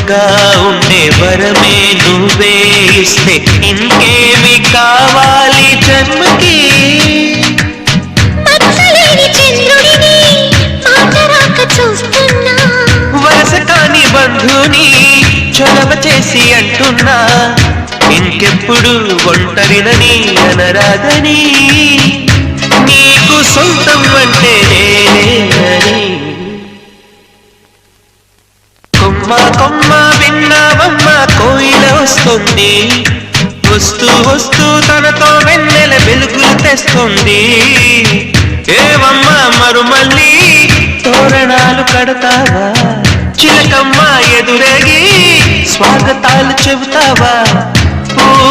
తోడుగా ఉండే వరమే నువ్వే ఇస్తే ఇంకేమి కావాలి జన్మకి. వరస కాని బంధుని చొరవ చేసి అంటున్నా, ఇంకెప్పుడు ఒంటరినని అనరాదని, నీకు సొంతం అంటే నేనేనని. కొమ్మ కొమ్మ విన్నావమ్మ కోయిల వస్తుంది, వస్తూ వస్తూ తనతో వెన్నెల వెలుగులు తెస్తుంది. ఏవమ్మ మరుమల్లి తోరణాలు కడతావా, చిలకమ్మ ఎదురేగి స్వాగతాలు చెబుతావా.